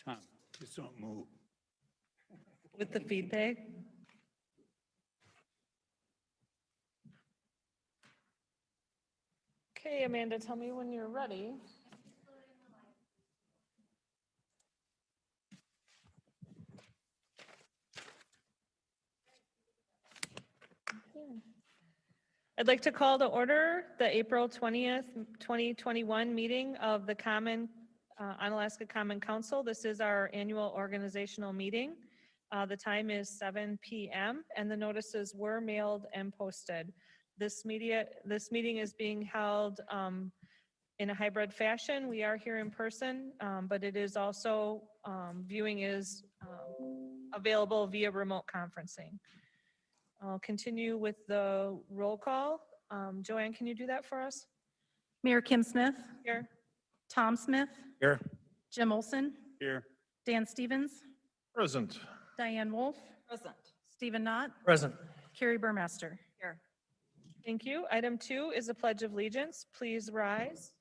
Tom, just don't move. With the feedback? Okay, Amanda, tell me when you're ready. I'd like to call to order the April 20th, 2021 meeting of the Onalaska Common Council. This is our annual organizational meeting. The time is 7 p.m. and the notices were mailed and posted. This meeting is being held in a hybrid fashion. We are here in person, but it is also, viewing is available via remote conferencing. I'll continue with the roll call. Joanne, can you do that for us? Mayor Kim Smith, Here. Tom Smith, Here. Jim Olson, Here. Dan Stevens, Present. Diane Wolf, Present. Stephen Knott, Present. Carrie Burmaster. Here. Thank you. Item 2 is a pledge of allegiance. Please rise.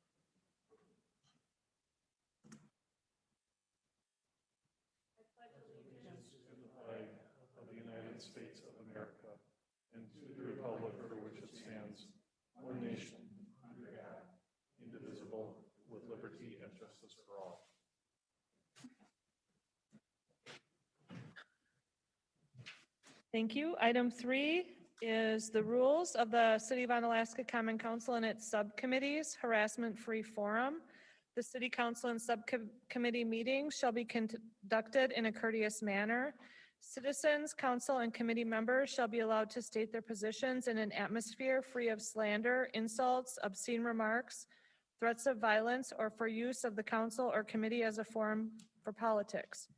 Of the United States of America and to the republic for which it stands, one nation, under God, indivisible, with liberty and justice for all. Thank you. Item 3 is the rules of the City of Onalaska Common Council and its subcommittees, harassment-free forum. The city council and subcommittee meetings shall be conducted in a courteous manner. Citizens, council, and committee members shall be allowed to state their positions in an atmosphere free of slander, insults, obscene remarks, threats of violence, or for use of the council or committee as a forum for politics.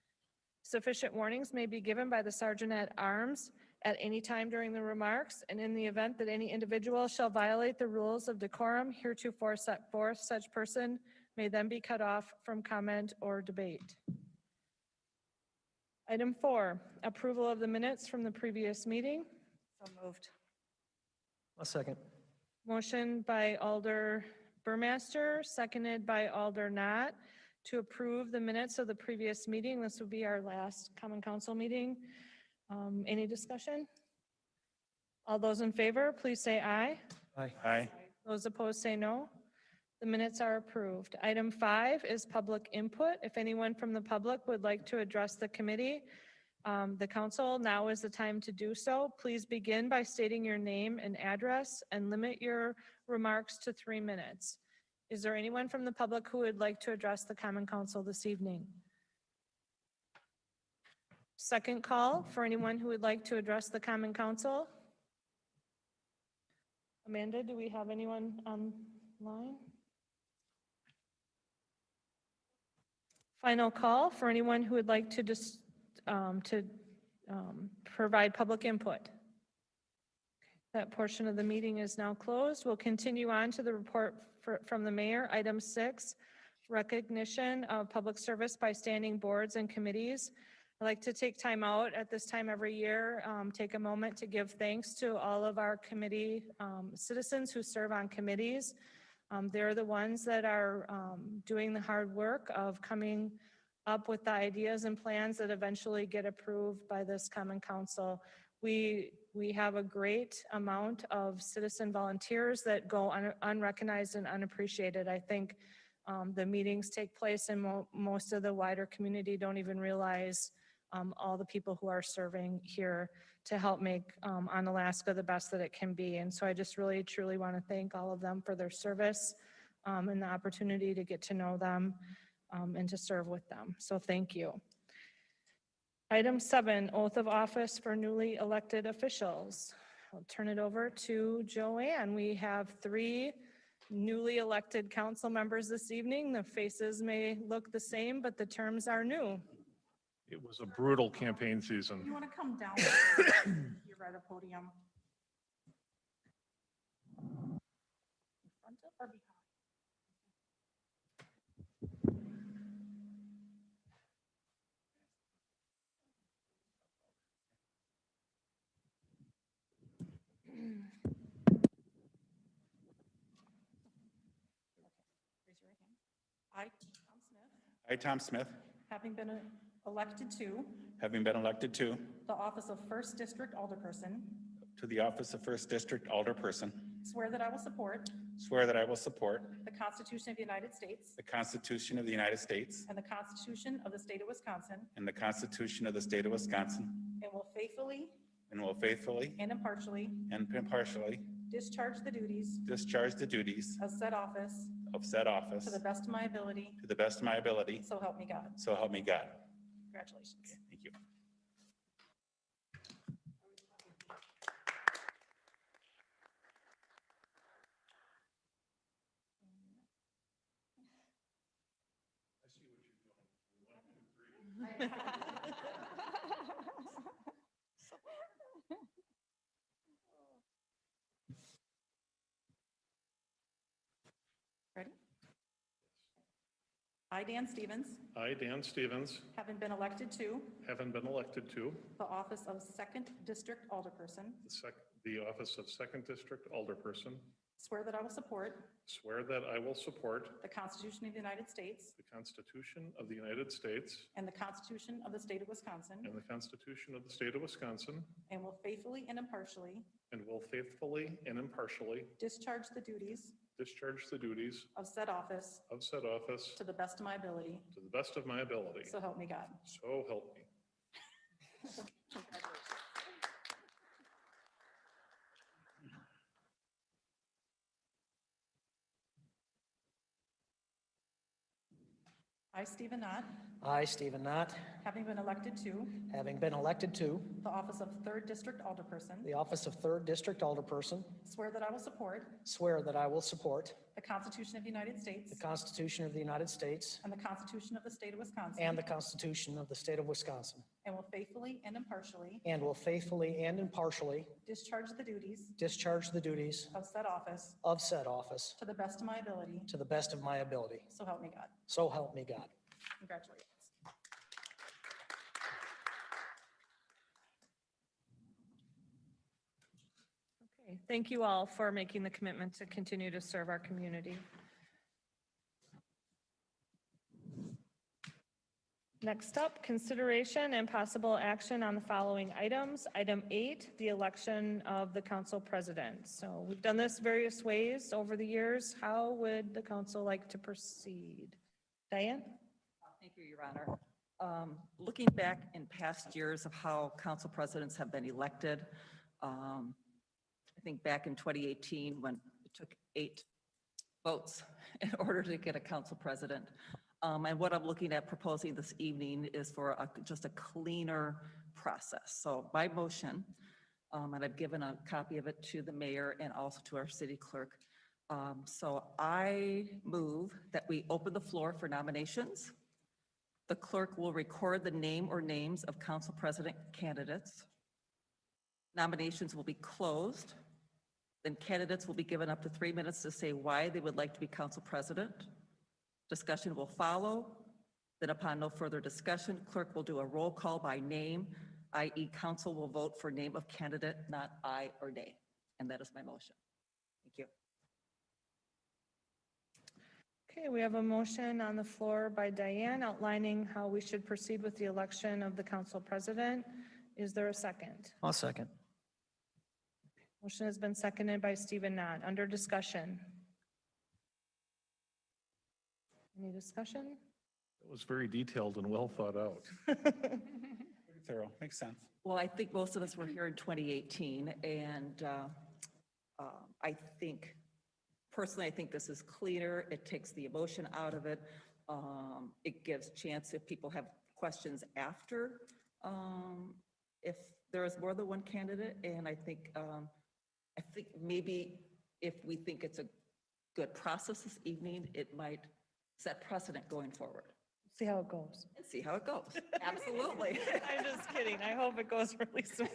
Sufficient warnings may be given by the sergeant at arms at any time during the remarks, and in the event that any individual shall violate the rules of decorum heretofore set forth, such person may then be cut off from comment or debate. Item 4, approval of the minutes from the previous meeting. So moved. A second. Motion by Alder Burmaster, seconded by Alder Knott, to approve the minutes of the previous meeting. This will be our last common council meeting. Any discussion? All those in favor, please say aye. Aye. Aye. Those opposed say no. The minutes are approved. Item 5 is public input. If anyone from the public would like to address the committee, the council, now is the time to do so. Please begin by stating your name and address and limit your remarks to 3 minutes. Is there anyone from the public who would like to address the common council this evening? Second call for anyone who would like to address the common council. Amanda, do we have anyone online? Final call for anyone who would like to just provide public input. That portion of the meeting is now closed. We'll continue on to the report from the mayor. Item 6, recognition of public service by standing boards and committees. I'd like to take time out at this time every year, take a moment to give thanks to all of our committee citizens who serve on committees. They're the ones that are doing the hard work of coming up with the ideas and plans that eventually get approved by this common council. We have a great amount of citizen volunteers that go unrecognized and unappreciated. I think the meetings take place and most of the wider community don't even realize all the people who are serving here to help make Onalaska the best that it can be. And so I just really, truly want to thank all of them for their service and the opportunity to get to know them and to serve with them. So thank you. Item 7, oath of office for newly elected officials. I'll turn it over to Joanne. We have 3 newly elected council members this evening. The faces may look the same, but the terms are new. It was a brutal campaign season. You want to come down? You're right at podium. Front or behind? Raise your right hand. I, Tom Smith, I, Tom Smith, have having been elected to having been elected to the office of First District Alderperson, the office of First District Alderperson, swear that I will support swear that I will support the Constitution of the United States the Constitution of the United States and the Constitution of the State of Wisconsin, and the Constitution of the State of Wisconsin, and will faithfully and will faithfully and impartially and impartially discharge the duties discharge the duties of said office of said office to the best of my ability, to the best of my ability, so help me God. so help me God. Congratulations. Thank you. Ready? I, Dan Stevens, I, Dan Stevens, having been elected to having been elected to the office of Second District Alderperson, the office of Second District Alderperson, swear that I will support swear that I will support the Constitution of the United States the Constitution of the United States and the Constitution of the State of Wisconsin, and the Constitution of the State of Wisconsin, and will faithfully and impartially and will faithfully and impartially discharge the duties discharge the duties of said office of said office to the best of my ability, to the best of my ability. so help me God. So help me. I, Stephen Knott, I, Stephen Knott, having been elected to having been elected to the office of Third District Alderperson, the office of Third District Alderperson, swear that I will support swear that I will support the Constitution of the United States the Constitution of the United States and the Constitution of the State of Wisconsin, and the Constitution of the State of Wisconsin, and will faithfully and impartially and will faithfully and impartially discharge the duties discharge the duties of said office of said office to the best of my ability, to the best of my ability. so help me God. So help me God. Congratulations. Okay, thank you all for making the commitment to continue to serve our community. Next up, consideration and possible action on the following items. Item 8, the election of the council president. So we've done this various ways over the years. How would the council like to proceed? Diane? Thank you, Your Honor. Looking back in past years of how council presidents have been elected, I think back in 2018, when it took 8 votes in order to get a council president. And what I'm looking at proposing this evening is for just a cleaner process. So my motion, and I've given a copy of it to the mayor and also to our city clerk. So I move that we open the floor for nominations. The clerk will record the name or names of council president candidates. Nominations will be closed. Then candidates will be given up to 3 minutes to say why they would like to be council president. Discussion will follow. Then upon no further discussion, clerk will do a roll call by name, i.e. council will vote for name of candidate, not aye or nay. And that is my motion. Thank you. Okay, we have a motion on the floor by Diane outlining how we should proceed with the election of the council president. Is there a second? I'll second. Motion has been seconded by Stephen Knott. Under discussion. Any discussion? It was very detailed and well thought out. Pretty thorough, makes sense. Well, I think most of us were here in 2018, and I think, personally, I think this is cleaner. It takes the emotion out of it. It gives chance if people have questions after, if there is more than one candidate, and I think maybe if we think it's a good process this evening, it might set precedent going forward. See how it goes. And see how it goes. Absolutely. I'm just kidding. I hope it goes really smooth.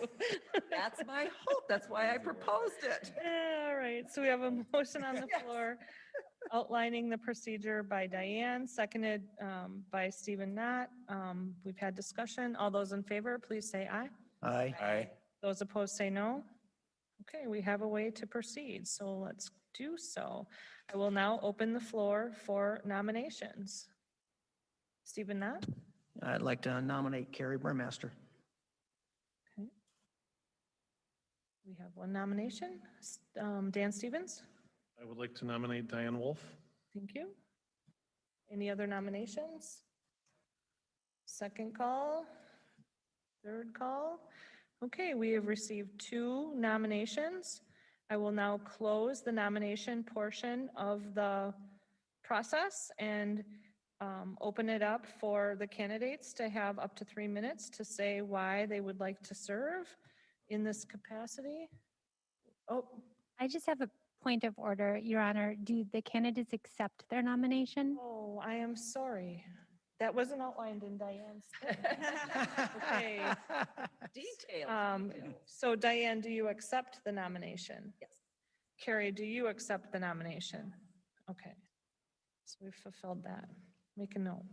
That's my hope. That's why I proposed it. All right, so we have a motion on the Yes. floor outlining the procedure by Diane, seconded by Stephen Knott. We've had discussion. All those in favor, please say aye. Aye. Aye. Those opposed say no. Okay, we have a way to proceed, so let's do so. I will now open the floor for nominations. Stephen Knott? I'd like to nominate Carrie Burmaster. We have one nomination. Dan Stevens, I would like to nominate Diane Wolf. thank you. Any other nominations? Second call, third call? Okay, we have received 2 nominations. I will now close the nomination portion of the process and open it up for the candidates to have up to 3 minutes to say why they would like to serve in this capacity. Oh, I just have a point of order, Your Honor. Do the candidates accept their nomination? oh, I am sorry. That wasn't outlined in Diane's. Okay. Details. So Diane, do you accept the nomination? Yes. Carrie, do you accept the nomination? Okay. So we've fulfilled that. Make a note.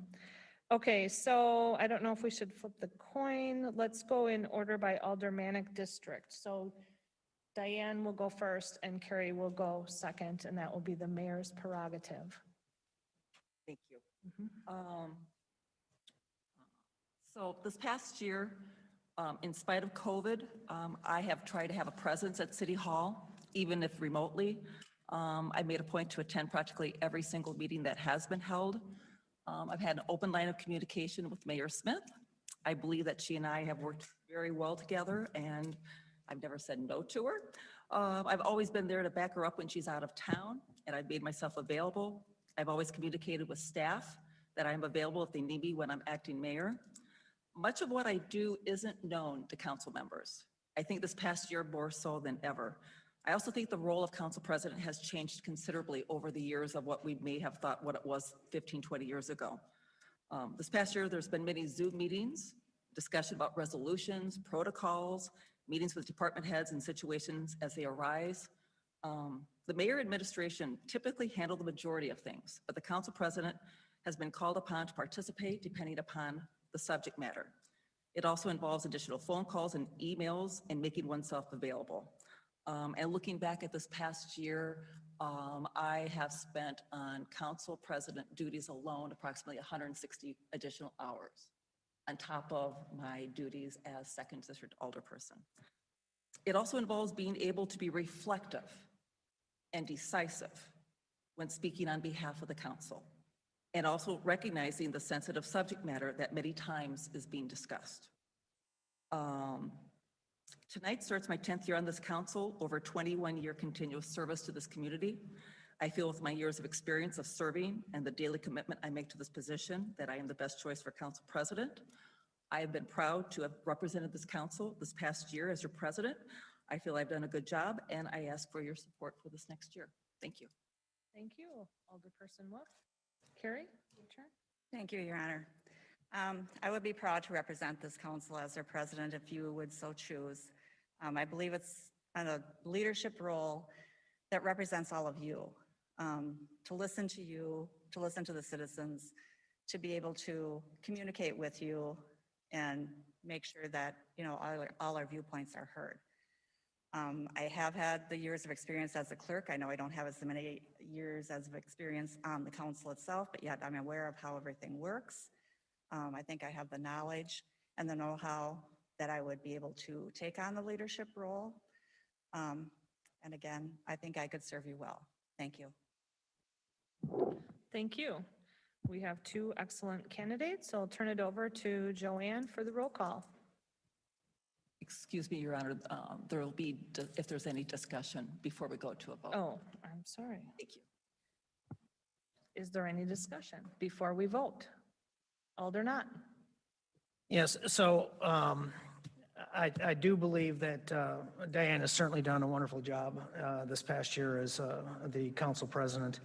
Okay, so I don't know if we should flip the coin. Let's go in order by aldermanic district. So Diane will go first and Carrie will go second, and that will be the mayor's prerogative. Thank you. Mhm. So this past year, in spite of COVID, I have tried to have a presence at City Hall, even if remotely. I made a point to attend practically every single meeting that has been held. I've had an open line of communication with Mayor Smith. I believe that she and I have worked very well together, and I've never said no to her. I've always been there to back her up when she's out of town, and I've made myself available. I've always communicated with staff that I'm available if they need me when I'm acting mayor. Much of what I do isn't known to council members. I think this past year more so than ever. I also think the role of council president has changed considerably over the years of what we may have thought what it was 15, 20 years ago. This past year, there's been many Zoom meetings, discussion about resolutions, protocols, meetings with department heads and situations as they arise. The mayor administration typically handle the majority of things, but the council president has been called upon to participate depending upon the subject matter. It also involves additional phone calls and emails and making oneself available. And looking back at this past year, I have spent on council president duties alone approximately 160 additional hours on top of my duties as second district alderperson. It also involves being able to be reflective and decisive when speaking on behalf of the council, and also recognizing the sensitive subject matter that many times is being discussed. Tonight starts my 10th year on this council, over 21-year continuous service to this community. I feel with my years of experience of serving and the daily commitment I make to this position that I am the best choice for council president. I have been proud to have represented this council this past year as your president. I feel I've done a good job, and I ask for your support for this next year. Thank you. Thank you, Alderperson Wolf. Carrie, your turn. Thank you, Your Honor. I would be proud to represent this council as their president if you would so choose. I believe it's a leadership role that represents all of you, to listen to you, to listen to the citizens, to be able to communicate with you and make sure that, you know, all our viewpoints are heard. I have had the years of experience as a clerk. I know I don't have as many years as of experience on the council itself, but yet I'm aware of how everything works. I think I have the knowledge and the know-how that I would be able to take on the leadership role. And again, I think I could serve you well. Thank you. Thank you. We have 2 excellent candidates, so I'll turn it over to Joanne for the roll call. Excuse me, Your Honor, there will be, if there's any discussion before we go to a vote. Oh, I'm sorry. Thank you. Is there any discussion before we vote? Alder Knott. Yes, so I do believe that Diane has certainly done a wonderful job this past year as the council president.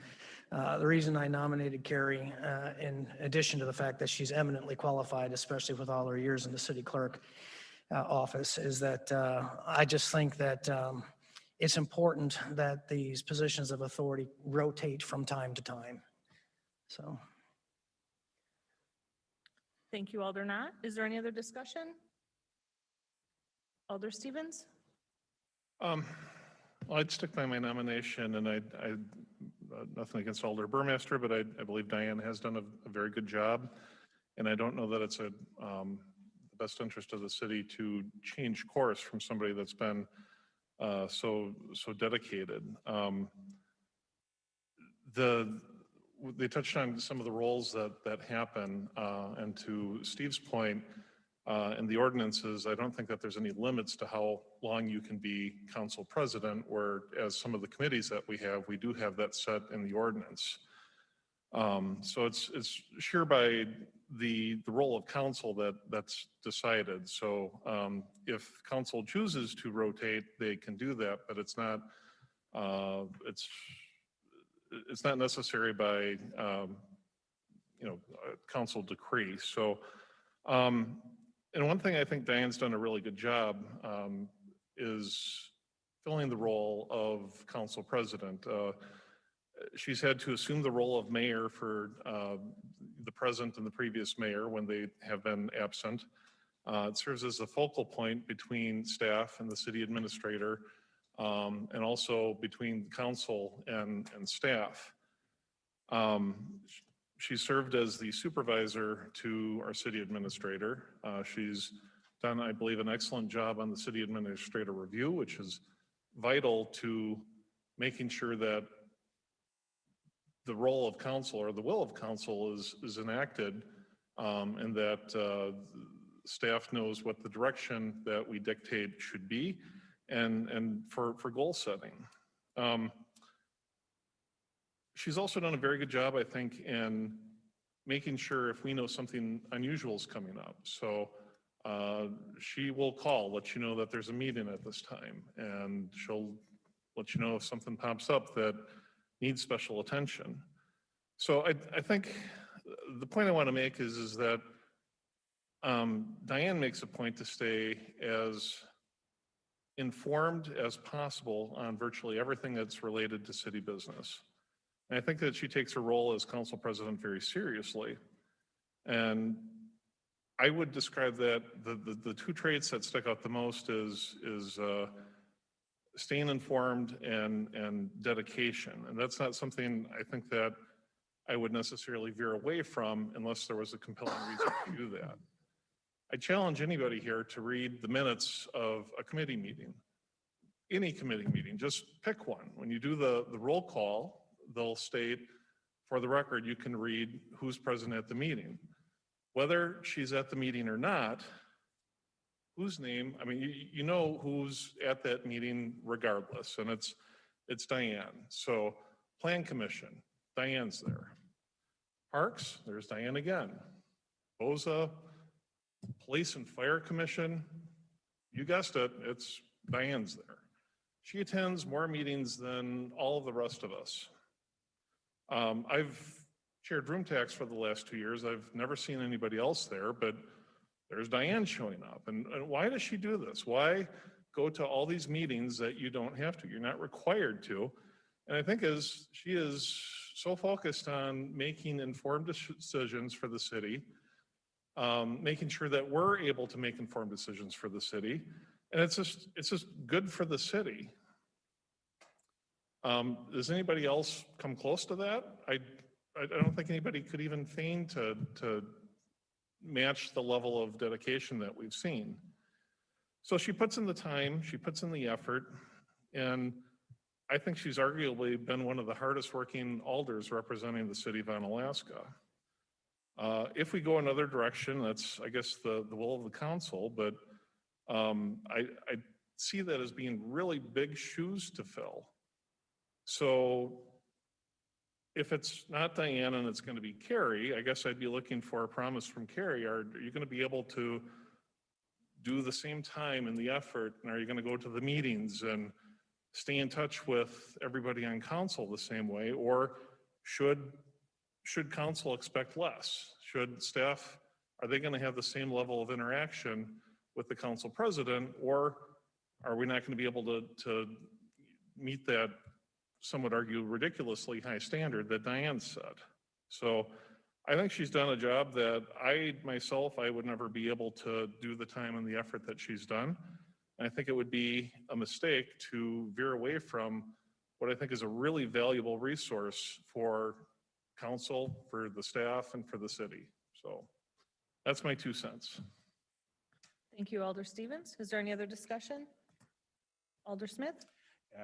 The reason I nominated Carrie, in addition to the fact that she's eminently qualified, especially with all her years in the city clerk office, is that I just think that it's important that these positions of authority rotate from time to time. So. Thank you, Alder Knott. Is there any other discussion? Alder Stevens? Well, I'd stick by my nomination, and I nothing against Alder Burmaster, but I believe Diane has done a very good job. And I don't know that it's the best interest of the city to change course from somebody that's been so dedicated. They touched on some of the roles that happen, and to Steve's point, in the ordinances, I don't think that there's any limits to how long you can be council president, whereas some of the committees that we do have that set in the ordinance. So it's sure by the role of council that's decided. So if council chooses to rotate, they can do that, but it's not necessary by council decree. So and one thing I think Diane's done a really good job is filling the role of council president. She's had to assume the role of mayor for the present and the previous mayor when they have been absent. It serves as a focal point between staff and the city administrator, and also between council and staff. She served as the supervisor to our city administrator. She's done, I believe, an excellent job on the city administrator review, which is vital to making sure that the role of council or the will of council is enacted, and that staff knows what the direction that we dictate should be, and for goal setting. She's also done a very good job, I think, in making sure if we know something unusual is coming up. So she will call, let you know that there's a meeting at this time, and she'll let you know if something pops up that needs special attention. So I think the point I want to make is that Diane makes a point to stay as informed as possible on virtually everything that's related to city business. And I think that she takes her role as council president very seriously. And I would describe that the two traits that stick out the most is staying informed and dedication. And that's not something I think that I would necessarily veer away from unless there was a compelling reason to do that. I challenge anybody here to read the minutes of a committee meeting, any committee meeting, just pick one. When you do the roll call, they'll state, for the record, you can read who's present at the meeting. Whether she's at the meeting or not, whose name, I mean, you know who's at that meeting regardless, and it's Diane. So Plan Commission, Diane's there. Parks, there's Diane again. BOZA, Police and Fire Commission, you guessed it, it's Diane's there. She attends more meetings than all of the rest of us. I've chaired room tax for the last 2 years. I've never seen anybody else there, but there's Diane showing up. And why does she do this? Why go to all these meetings that you don't have to? You're not required to. And I think she is so focused on making informed decisions for the city, making sure that we're able to make informed decisions for the city. And it's just good for the city. Does anybody else come close to that? I don't think anybody could even feign to match the level of dedication that we've seen. So she puts in the time, she puts in the effort, and I think she's arguably been one of the hardest working alders representing the city of Onalaska. If we go another direction, that's, I guess, the will of the council, but I see that as being really big shoes to fill. So if it's not Diane and it's going to be Carrie, I guess I'd be looking for a promise from Carrie. Are you going to be able to do the same time and the effort? And are you going to go to the meetings and stay in touch with everybody on council the same way? Or should council expect less? Should staff, are they going to have the same level of interaction with the council president? Or are we not going to be able to meet that, some would argue, ridiculously high standard that Diane set? So I think she's done a job that I would never be able to do the time and the effort that she's done. And I think it would be a mistake to veer away from what I think is a really valuable resource for council, for the staff, and for the city. So That's my 2 cents. Thank you, Alder Stevens. Is there any other discussion? Alder Smith?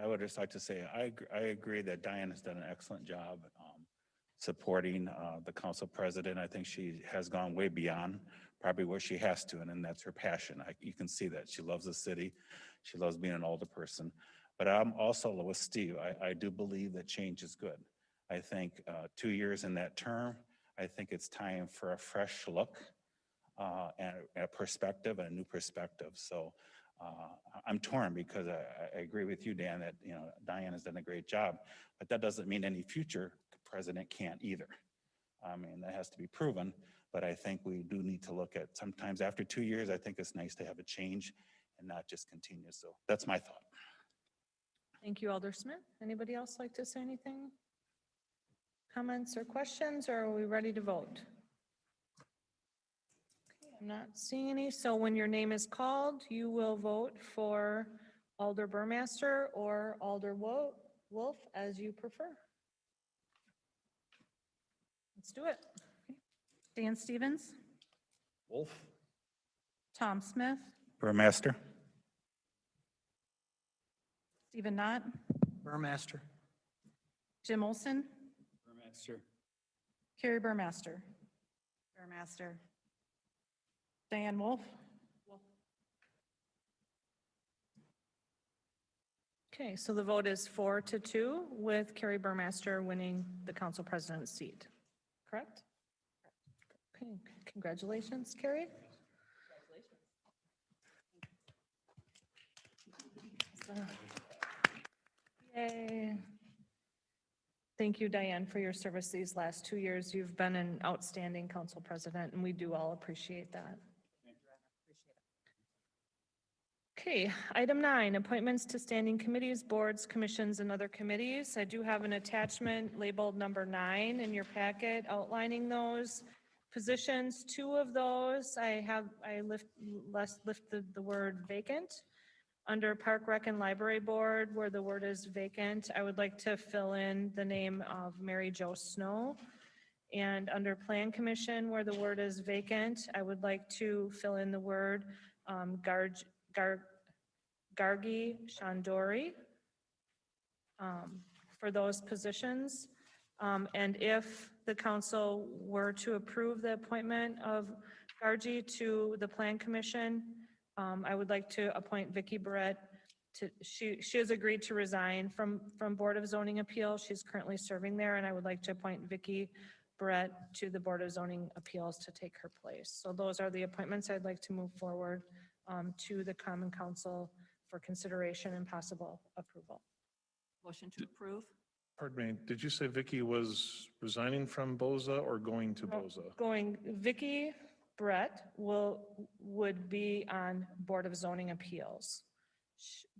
I would just like to say, I agree that Diane has done an excellent job supporting the council president. I think she has gone way beyond probably where she has to, and then that's her passion. You can see that. She loves the city. She loves being an older person. But I'm also with Steve. I do believe that change is good. I think 2 years in that term, I think it's time for a fresh look and a perspective, and a new perspective. So I'm torn because I agree with you, Dan, that, you know, Diane has done a great job, but that doesn't mean any future president can't either. I mean, that has to be proven, but I think we do need to look at, sometimes after 2 years, I think it's nice to have a change and not just continue. So that's my thought. Thank you, Alder Smith. Anybody else like to say anything? Comments or questions, or are we ready to vote? Okay, I'm not seeing any. So when your name is called, you will vote for Alder Burmaster or Alder Wolf, as you prefer. Let's do it. Dan Stevens, Wolf? Tom Smith, Burmaster? Stephen Knott, Burmaster. Jim Olson, Burmaster. Carrie Burmaster, Burmaster. Diane Wolf, Okay, so the vote is 4-2 with Carrie Burmaster winning the council president's seat, correct? Okay, congratulations, Carrie. Yay. Thank you, Diane, for your service these last 2 years. You've been an outstanding council president, and we do all appreciate that. Okay, item 9, appointments to standing committees, boards, commissions, and other committees. I do have an attachment labeled number 9 in your packet outlining those positions. 2 of those, I lifted the word vacant. Under Park Rec and Library Board, where the word is vacant, I would like to fill in the name of Mary Jo Snow. And under Plan Commission, where the word is vacant, I would like to fill in the word Gargi Shandori for those positions. And if the council were to approve the appointment of Gargi to the Plan Commission, I would like to appoint Vicki Barrett to, she has agreed to resign from Board of Zoning Appeals. She's currently serving there, and I would like to appoint Vicki Barrett to the Board of Zoning Appeals to take her place. So those are the appointments I'd like to move forward to the Common Council for consideration and possible approval. Motion to approve? Pardon me, did you say Vicki was resigning from BOZA or going to BOZA? Vicki Brett would be on Board of Zoning Appeals.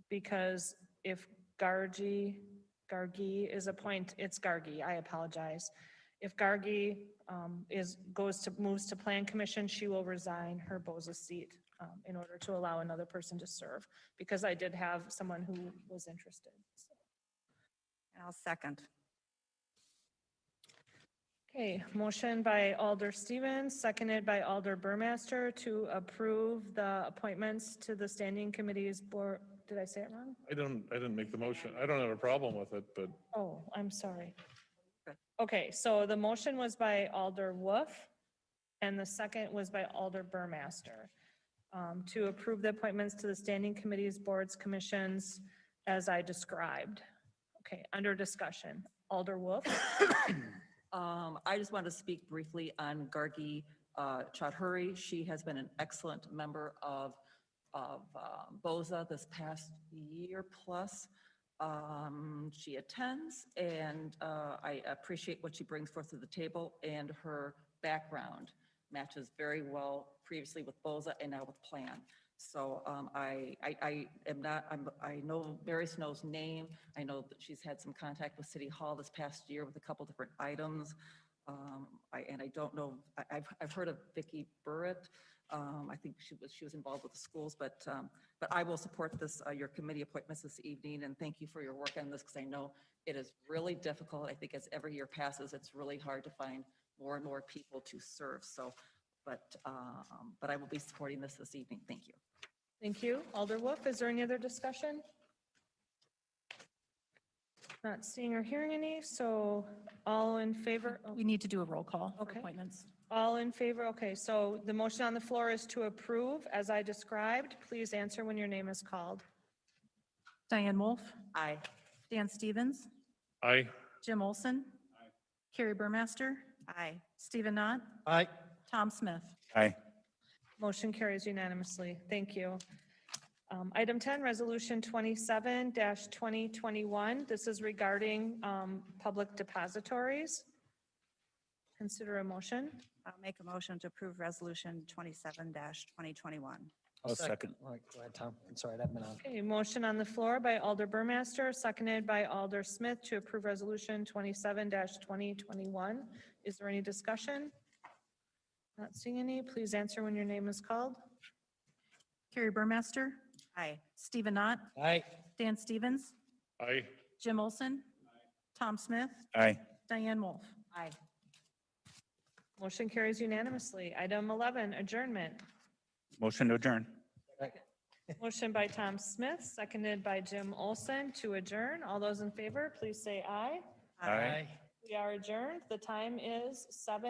Because if Gargi is appointed, it's Gargi, I apologize. If Gargi moves to Plan Commission, she will resign her BOZA seat in order to allow another person to serve, because I did have someone who was interested. So. And I'll second. Okay, motion by Alder Stevens, seconded by Alder Burmaster to approve the appointments to the standing committees board. Did I say it wrong? I didn't make the motion. I don't have a problem with it, but Oh, I'm sorry. Good. Okay, so the motion was by Alder Wolf, and the second was by Alder Burmaster to approve the appointments to the standing committees, boards, commissions, as I described. Okay, under discussion, Alder Wolf. I just want to speak briefly on Gargi Chaudhuri. She has been an excellent member of BOZA this past year plus. She attends, and I appreciate what she brings forth to the table, and her background matches very well previously with BOZA and now with Plan. So I know Mary Snow's name. I know that she's had some contact with City Hall this past year with a couple different items. And I don't know, I've heard of Vicki Barrett. I think she was involved with the schools, but I will support this, your committee appointments this evening, and thank you for your work on this, because I know it is really difficult. I think as every year passes, it's really hard to find more and more people to serve. So, but I will be supporting this evening. Thank you. Thank you. Alder Wolf, is there any other discussion? Not seeing or hearing any, so all in favor? We need to do a roll call for Okay. appointments. All in favor? Okay, so the motion on the floor is to approve as I described. Please answer when your name is called. Diane Wolf, Aye. Dan Stevens, Aye. Jim Olson, Carrie Burmaster, Aye. Stephen Knott, Aye. Tom Smith. Aye. Motion carries unanimously. Thank you. Item 10, Resolution 27-2021. This is regarding public depositories. Consider a motion. I'll make a motion to approve Resolution 27-2021. I'll second. All right, go ahead, Tom. I'm sorry, I've been on. Okay, motion on the floor by Alder Burmaster, seconded by Alder Smith to approve Resolution 27-2021. Is there any discussion? Not seeing any. Please answer when your name is called. Carrie Burmaster, Aye. Stephen Knott, Aye. Dan Stevens, Aye. Jim Olson, Tom Smith, Aye. Diane Wolf. Aye. Motion carries unanimously. Item 11, adjournment. Motion to adjourn. Motion by Tom Smith, seconded by Jim Olson to adjourn. All those in favor, please say aye. Aye. We are adjourned. The time is 7:00.